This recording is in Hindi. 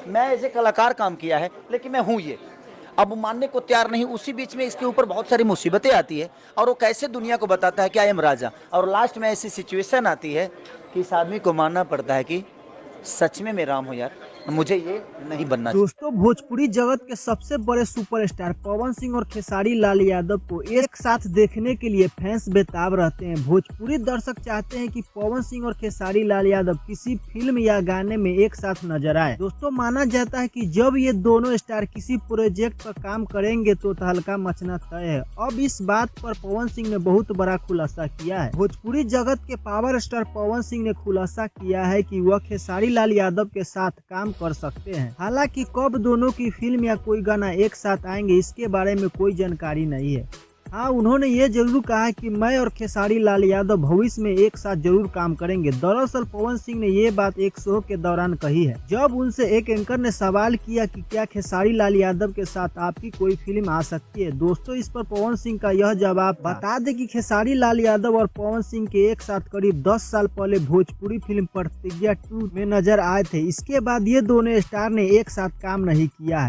मैं एज़ ए कलाकार काम किया है, लेकिन मैं हूँ ये। अब वो मानने को तैयार नहीं, उसी बीच में इसके ऊपर बहुत सारी मुसीबतें आती है और वो कैसे दुनिया को बताता है कि आई एम राजा, और लास्ट में ऐसी सिचुएशन आती है कि इस आदमी को मानना पड़ता है कि सच में मैं राम हूँ यार, मुझे ये नहीं बनना चाहिए। दोस्तों, भोजपुरी जगत के सबसे बड़े सुपरस्टार पवन सिंह और खेसारी लाल यादव को एक साथ देखने के लिए फैंस बेताब रहते हैं। भोजपुरी दर्शक चाहते हैं कि पवन सिंह और खेसारी लाल यादव किसी फिल्म या गाने में एक साथ नजर आए। दोस्तों, माना जाता है कि जब ये दोनों स्टार किसी प्रोजेक्ट पर काम करेंगे तो तहलका मचना तय है। अब इस बात पर पवन सिंह ने बहुत बड़ा खुलासा किया है। भोजपुरी जगत के पावर स्टार पवन सिंह ने खुलासा किया है कि वह खेसारी लाल यादव के साथ काम कर सकते हैं। हालांकि कब दोनों की फिल्म या कोई गाना एक साथ आएंगे इसके बारे में कोई जानकारी नहीं है। हाँ, उन्होंने ये जरूर कहा है कि मैं और खेसारी लाल यादव भविष्य में एक साथ जरूर काम करेंगे। दरअसल पवन सिंह ने ये बात एक शो के दौरान कही है, जब उनसे एक एंकर ने सवाल किया कि क्या खेसारी लाल यादव के साथ आपकी कोई फिल्म आ सकती है। दोस्तों, इस पर पवन सिंह का यह जवाब बता दें कि खेसारी लाल यादव और पवन सिंह के एक साथ करीब 10 साल पहले भोजपुरी फिल्म प्रतिज्ञा 2 में नजर आए थे। इसके बाद ये दोनों स्टार ने एक साथ काम नहीं किया है।